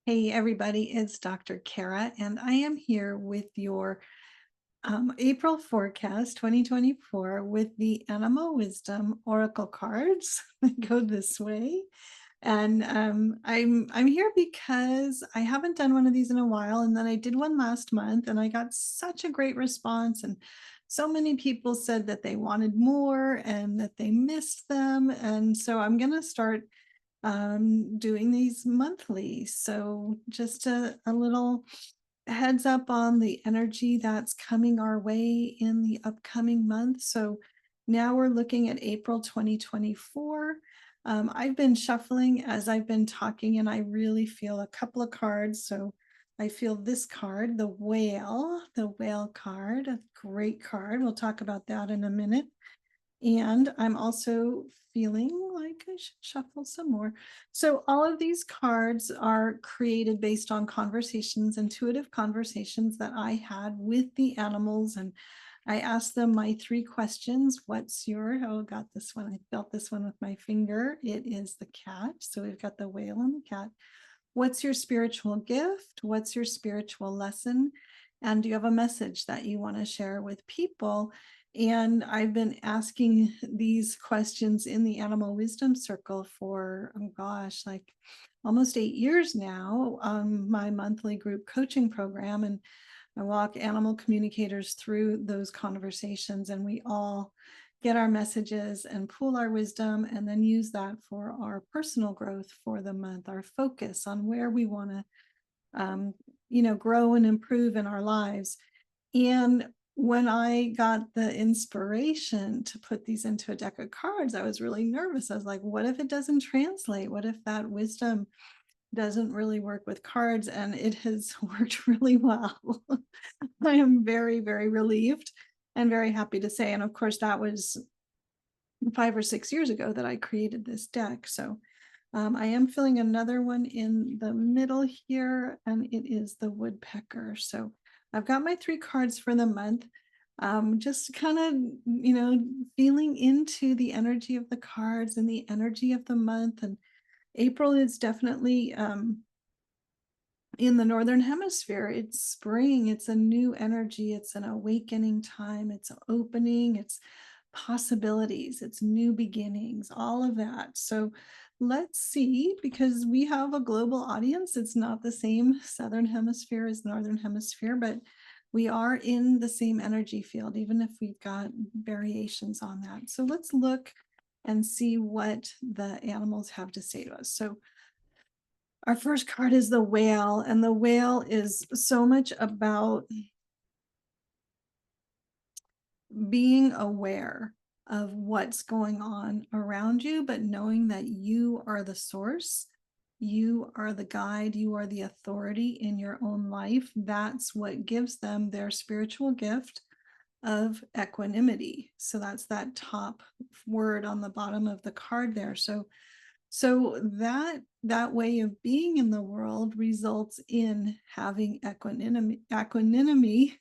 Hey everybody, it's Dr. Cara, and I am here with your April forecast 2024 with the Animal Wisdom Oracle cards. They go this way. And I'm here because I haven't done one of these in a while, and then I did one last month, and I got such a great response, and so many people said that they wanted more and that they missed them, and so I'm gonna start doing these monthly. So just a little heads up on the energy that's coming our way in the upcoming month. So now we're looking at April 2024. I've been shuffling as I've been talking, and I really feel a couple of cards. So I feel this card, the whale card, a great card. We'll talk about that in a minute. And I'm also feeling like I should shuffle some more. So all of these cards are created based on conversations, intuitive conversations that I had with the animals. And I asked them my three questions. Got this one. I felt this one with my finger. It is the cat. So we've got the whale and the cat. What's your spiritual gift? What's your spiritual lesson? And do you have a message that you want to share with people? And I've been asking these questions in the Animal Wisdom Circle for, oh gosh, like almost 8 years now, my monthly group coaching program. And I walk animal communicators through those conversations, and we all get our messages and pool our wisdom and then use that for our personal growth for the month, our focus on where we want to grow and improve in our lives. And when I got the inspiration to put these into a deck of cards, I was really nervous. I was like, what if it doesn't translate? What if that wisdom doesn't really work with cards? And it has worked really well. I am very, very relieved and very happy to say. And of course, that was 5 or 6 years ago that I created this deck. So I am filling another one in the middle here, and it is the Woodpecker. So I've got my three cards for the month. Just kind of, feeling into the energy of the cards and the energy of the month. And April is definitely in the Northern Hemisphere. It's spring, it's a new energy, it's an awakening time, it's opening, it's possibilities, it's new beginnings, all of that. So let's see, because we have a global audience. It's not the same Southern Hemisphere as Northern Hemisphere, but we are in the same energy field, even if we've got variations on that. So let's look and see what the animals have to say to us. So our first card is the whale, and the whale is so much about being aware of what's going on around you, but knowing that you are the source, you are the guide, you are the authority in your own life. That's what gives them their spiritual gift of equanimity. So that's that top word on the bottom of the card there. So that way of being in the world results in having equanimity,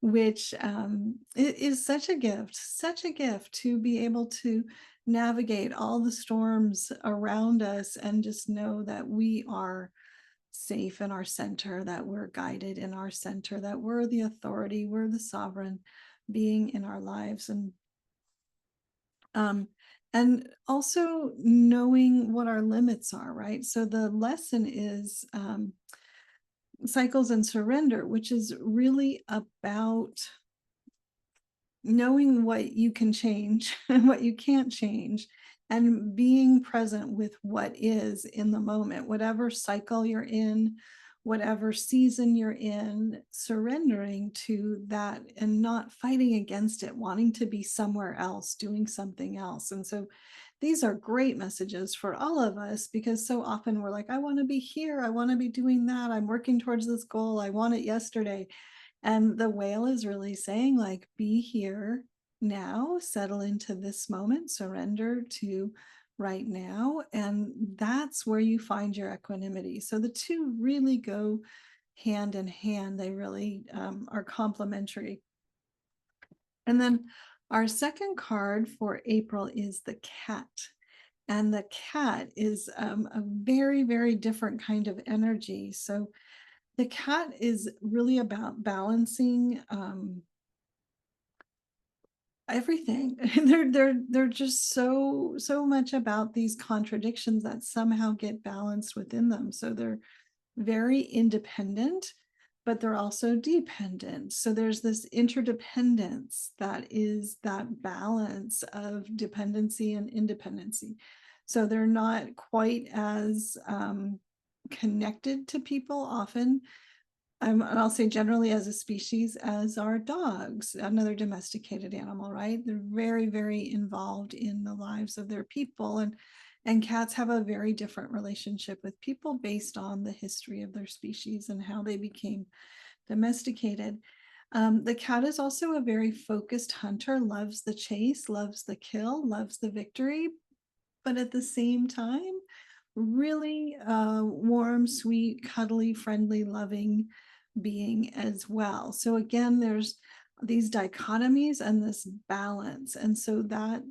which it is such a gift to be able to navigate all the storms around us and just know that we are safe in our center, that we're guided in our center, that we're the authority, we're the sovereign being in our lives. Um, and also knowing what our limits are, right? So the lesson is cycles and surrender, which is really about knowing what you can change and what you can't change, and being present with what is in the moment, whatever cycle you're in, whatever season you're in, surrendering to that and not fighting against it, wanting to be somewhere else, doing something else. And so these are great messages for all of us, because so often we're like, I want to be here, I want to be doing that, I'm working towards this goal, I want it yesterday. And the whale is really saying, like, be here now, settle into this moment, surrender to right now. And that's where you find your equanimity. So the two really go hand in hand. They really are complementary. And then our second card for April is the cat. And the cat is a very, very different kind of energy. So the cat is really about balancing everything. They're just so much about these contradictions that somehow get balanced within them. So they're very independent, but they're also dependent. So there's this interdependence that is that balance of dependency and independency. So they're not quite as connected to people often. I'll say generally as a species as our dogs, another domesticated animal, right? They're very, very involved in the lives of their people, and cats have a very different relationship with people based on the history of their species and how they became domesticated. The cat is also a very focused hunter, loves the chase, loves the kill, loves the victory, but at the same time, really warm, sweet, cuddly, friendly, loving being as well. So again, there's these dichotomies and this balance. And so that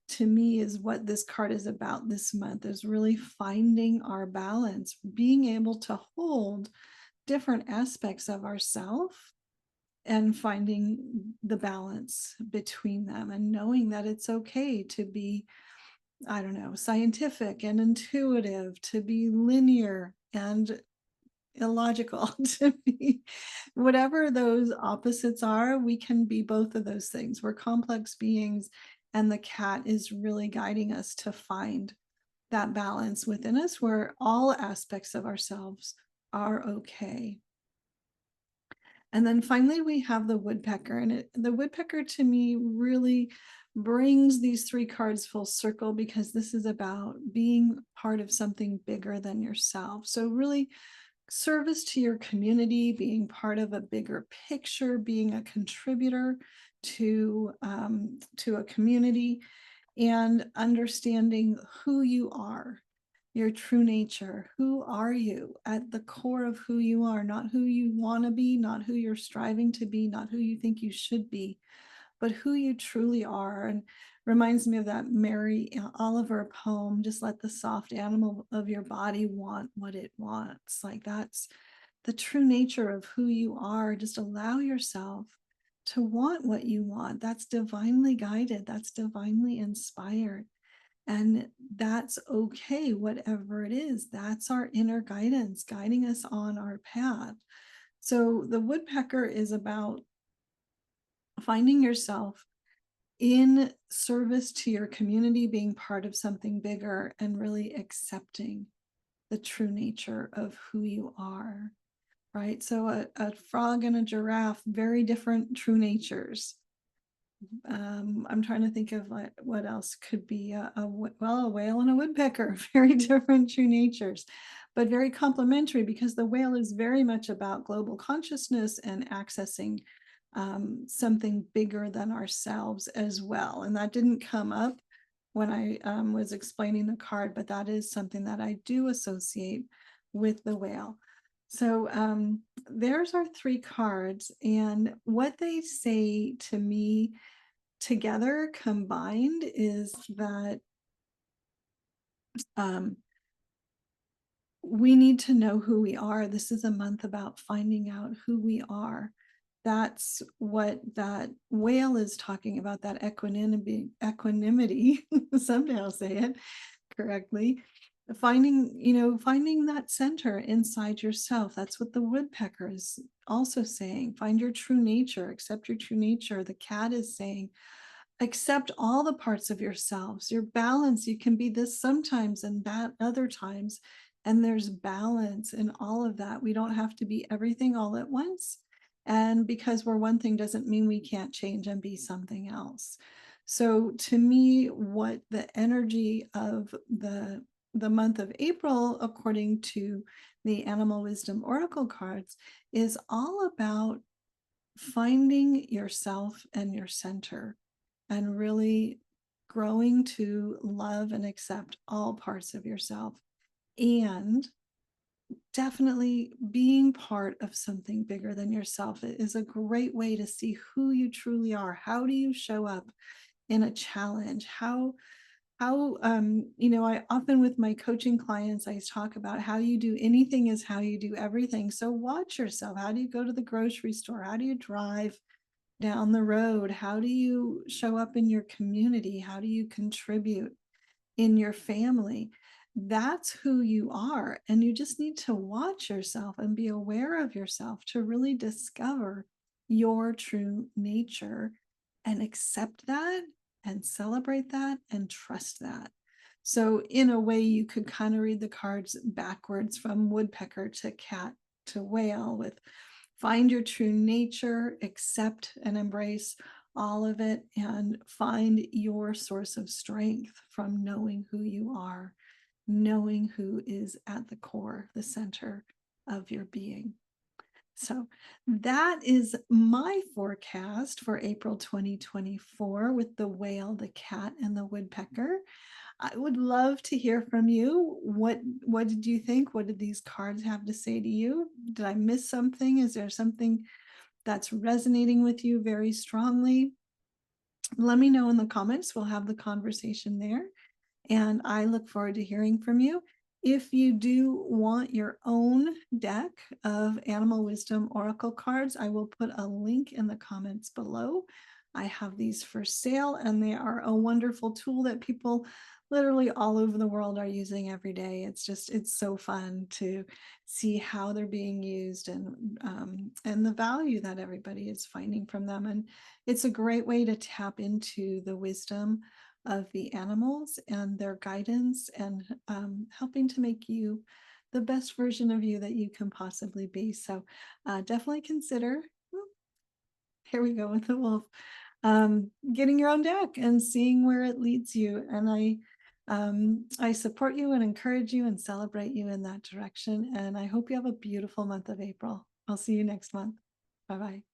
to me is what this card is about this month, is really finding our balance, being able to hold different aspects of ourself and finding the balance between them and knowing that it's okay to be, I don't know, scientific and intuitive, to be linear and illogical, to be whatever those opposites are. We can be both of those things. We're complex beings, and the cat is really guiding us to find that balance within us where all aspects of ourselves are okay. And then finally, we have the woodpecker. And the woodpecker to me really brings these three cards full circle, because this is about being part of something bigger than yourself. So really service to your community, being part of a bigger picture, being a contributor to a community, and understanding who you are, your true nature. Who are you at the core of who you are, not who you want to be, not who you're striving to be, not who you think you should be, but who you truly are. And reminds me of that Mary Oliver poem, just let the soft animal of your body want what it wants. Like, that's the true nature of who you are. Just allow yourself to want what you want. That's divinely guided, that's divinely inspired. And that's okay, whatever it is. That's our inner guidance guiding us on our path. So the woodpecker is about finding yourself in service to your community, being part of something bigger, and really accepting the true nature of who you are, right? So a frog and a giraffe, very different true natures. I'm trying to think of what else could be a whale and a woodpecker, very different true natures, but very complementary, because the whale is very much about global consciousness and accessing something bigger than ourselves as well. And that didn't come up when I was explaining the card, but that is something that I do associate with the whale. So there's our three cards, and what they say to me together combined is that we need to know who we are. This is a month about finding out who we are. That's what that whale is talking about, that equanimity. Someday I'll say it correctly. Finding that center inside yourself. That's what the woodpecker is also saying. Find your true nature, accept your true nature. The cat is saying, accept all the parts of yourselves, your balance. You can be this sometimes and that other times. And there's balance in all of that. We don't have to be everything all at once. And because we're one thing doesn't mean we can't change and be something else. So to me, what the energy of the month of April, according to the Animal Wisdom Oracle cards, is all about finding yourself and your center, and really growing to love and accept all parts of yourself, and definitely being part of something bigger than yourself. It is a great way to see who you truly are. How do you show up in a challenge? how, I often with my coaching clients, I talk about how you do anything is how you do everything. So watch yourself. How do you go to the grocery store? How do you drive down the road? How do you show up in your community? How do you contribute in your family? That's who you are. And you just need to watch yourself and be aware of yourself to really discover your true nature and accept that and celebrate that and trust that. So, in a way, you could kind of read the cards backwards from woodpecker to cat to whale with find your true nature, accept and embrace all of it, and find your source of strength from knowing who you are, knowing who is at the core, the center of your being. So that is my forecast for April 2024 with the whale, the cat, and the woodpecker. I would love to hear from you. What did you think? What did these cards have to say to you? Did I miss something? Is there something that's resonating with you very strongly? Let me know in the comments. We'll have the conversation there. And I look forward to hearing from you. If you do want your own deck of Animal Wisdom Oracle cards, I will put a link in the comments below. I have these for sale, and they are a wonderful tool that people literally all over the world are using every day. It's so fun to see how they're being used and the value that everybody is finding from them. And it's a great way to tap into the wisdom of the animals and their guidance and helping to make you the best version of you that you can possibly be. So definitely consider, here we go with the wolf, getting your own deck and seeing where it leads you. And I support you and encourage you and celebrate you in that direction. And I hope you have a beautiful month of April. I'll see you next month. Bye-bye.